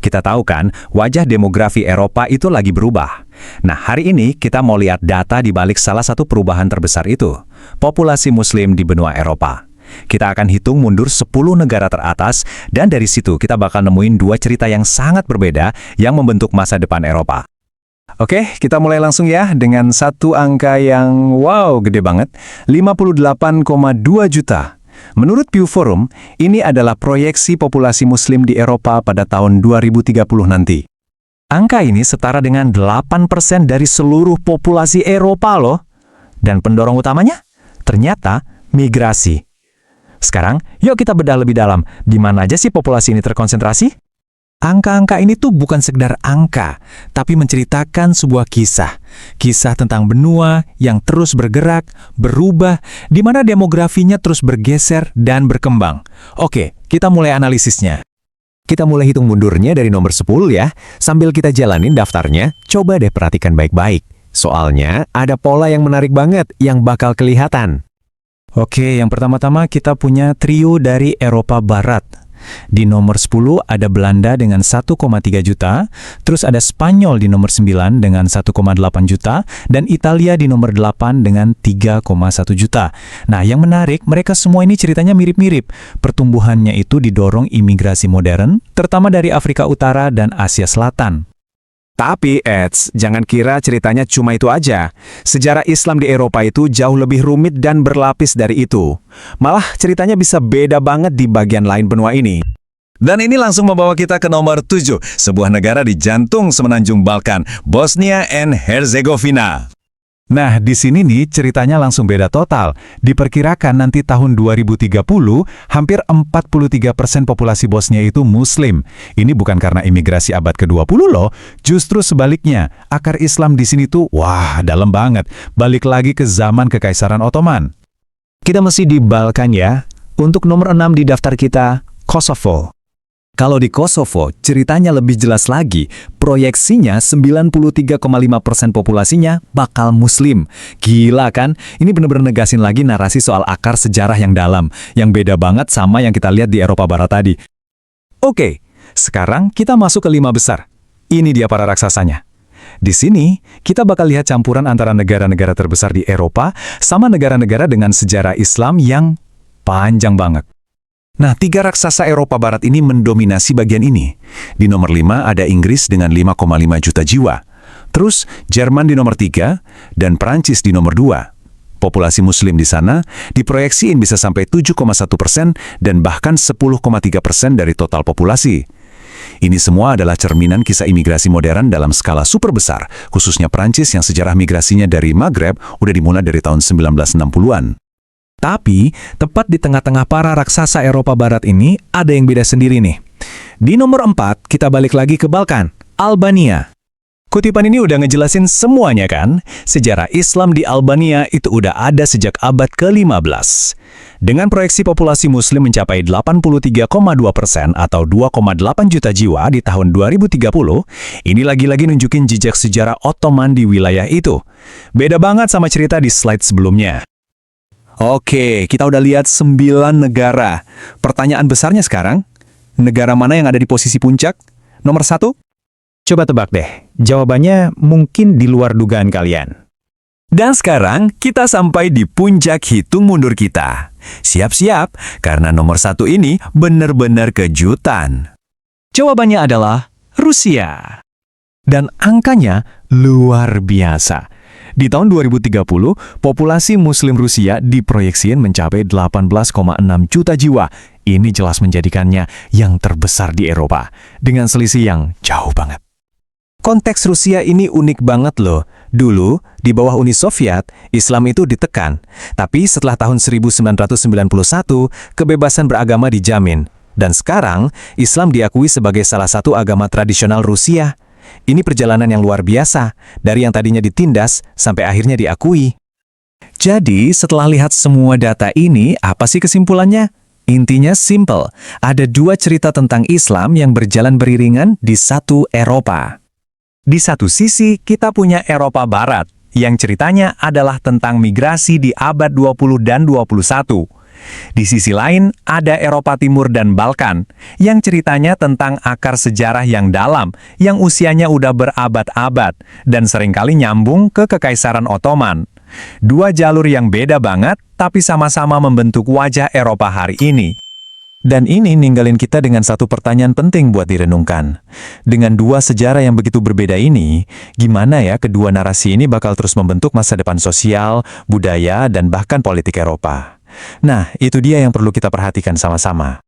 Kita tahu kan, wajah demografi Eropa itu lagi berubah. Nah, hari ini kita mau lihat data di balik salah satu perubahan terbesar itu, populasi Muslim di benua Eropa. Kita akan hitung mundur 10 negara teratas, dan dari situ kita bakal nemuin dua cerita yang sangat berbeda yang membentuk masa depan Eropa. Oke, kita mulai langsung ya dengan satu angka yang wow, gede banget, 58,2 juta. Menurut Pew Forum, ini adalah proyeksi populasi Muslim di Eropa pada tahun 2030 nanti. Angka ini setara dengan 8% dari seluruh populasi Eropa loh. Dan pendorong utamanya? Ternyata migrasi. Sekarang, yuk kita bedah lebih dalam. Di mana aja sih populasi ini terkonsentrasi? Angka-angka ini tuh bukan sekedar angka, tapi menceritakan sebuah kisah. Kisah tentang benua yang terus bergerak, berubah, di mana demografinya terus bergeser dan berkembang. Oke, kita mulai analisisnya. Kita mulai hitung mundurnya dari nomor 10 ya. Sambil kita jalanin daftarnya, coba deh perhatikan baik-baik. Soalnya ada pola yang menarik banget yang bakal kelihatan. Oke, yang pertama-tama kita punya trio dari Eropa Barat. Di nomor 10 ada Belanda dengan 1,3 juta, terus ada Spanyol di nomor 9 dengan 1,8 juta, dan Italia di nomor 8 dengan 3,1 juta. Nah, yang menarik, mereka semua ini ceritanya mirip-mirip. Pertumbuhannya itu didorong imigrasi modern, terutama dari Afrika Utara dan Asia Selatan. Tapi, jangan kira ceritanya cuma itu aja. Sejarah Islam di Eropa itu jauh lebih rumit dan berlapis dari itu. Malah ceritanya bisa beda banget di bagian lain benua ini. Dan ini langsung membawa kita ke nomor 7, sebuah negara di jantung semenanjung Balkan, Bosnia and Herzegovina. Nah, di sini nih ceritanya langsung beda total. Diperkirakan nanti tahun 2030, hampir 43% populasi Bosnia itu Muslim. Ini bukan karena imigrasi abad ke-20 loh, justru sebaliknya. Akar Islam di sini tuh, wah, dalam banget. Balik lagi ke zaman Kekaisaran Ottoman. Kita masih di Balkan ya. Untuk nomor 6 di daftar kita, Kosovo. Kalau di Kosovo, ceritanya lebih jelas lagi. Proyeksinya 93,5% populasinya bakal Muslim. Gila kan? Ini bener-bener negasin lagi narasi soal akar sejarah yang dalam, yang beda banget sama yang kita lihat di Eropa Barat tadi. Oke, sekarang kita masuk ke 5 besar. Ini dia para raksasanya. Di sini, kita bakal lihat campuran antara negara-negara terbesar di Eropa sama negara-negara dengan sejarah Islam yang panjang banget. Nah, 3 raksasa Eropa Barat ini mendominasi bagian ini. Di nomor 5 ada Inggris dengan 5,5 juta jiwa. Terus, Jerman di nomor 3, dan Prancis di nomor 2. Populasi Muslim di sana diproyeksiin bisa sampai 7,1% dan bahkan 10,3% dari total populasi. Ini semua adalah cerminan kisah imigrasi modern dalam skala super besar, khususnya Prancis yang sejarah migrasinya dari Maghreb udah dimulai dari tahun 1960-an. Tapi, tepat di tengah-tengah para raksasa Eropa Barat ini, ada yang beda sendiri nih. Di nomor 4, kita balik lagi ke Balkan, Albania. Kutipan ini udah ngejelasin semuanya kan? Sejarah Islam di Albania itu udah ada sejak abad ke-15. Dengan proyeksi populasi Muslim mencapai 83,2% atau 2,8 juta jiwa di tahun 2030, ini lagi-lagi nunjukin jejak sejarah Ottoman di wilayah itu. Beda banget sama cerita di slide sebelumnya. Oke, kita udah lihat 9 negara. Pertanyaan besarnya sekarang, negara mana yang ada di posisi puncak? Nomor 1? Coba tebak deh, jawabannya mungkin di luar dugaan kalian. Dan sekarang, kita sampai di puncak hitung mundur kita. Siap-siap, karena nomor 1 ini benar-benar kejutan. Jawabannya adalah Rusia. Dan angkanya luar biasa. Di tahun 2030, populasi Muslim Rusia diproyeksikan mencapai 18,6 juta jiwa. Ini jelas menjadikannya yang terbesar di Eropa, dengan selisih yang jauh banget. Konteks Rusia ini unik banget loh. Dulu, di bawah Uni Soviet, Islam itu ditekan. Tapi setelah tahun 1991, kebebasan beragama dijamin. Dan sekarang, Islam diakui sebagai salah satu agama tradisional Rusia. Ini perjalanan yang luar biasa, dari yang tadinya ditindas sampai akhirnya diakui. Jadi, setelah lihat semua data ini, apa sih kesimpulannya? Intinya simple, ada 2 cerita tentang Islam yang berjalan beriringan di satu Eropa. Di satu sisi, kita punya Eropa Barat, yang ceritanya adalah tentang migrasi di abad 20 dan 21. Di sisi lain, ada Eropa Timur dan Balkan, yang ceritanya tentang akar sejarah yang dalam, yang usianya udah berabad-abad, dan seringkali nyambung ke Kekaisaran Ottoman. Dua jalur yang beda banget, tapi sama-sama membentuk wajah Eropa hari ini. Dan ini ninggalin kita dengan satu pertanyaan penting buat direnungkan. Dengan dua sejarah yang begitu berbeda ini, gimana ya kedua narasi ini bakal terus membentuk masa depan sosial, budaya, dan bahkan politik Eropa? Nah, itu dia yang perlu kita perhatikan sama-sama.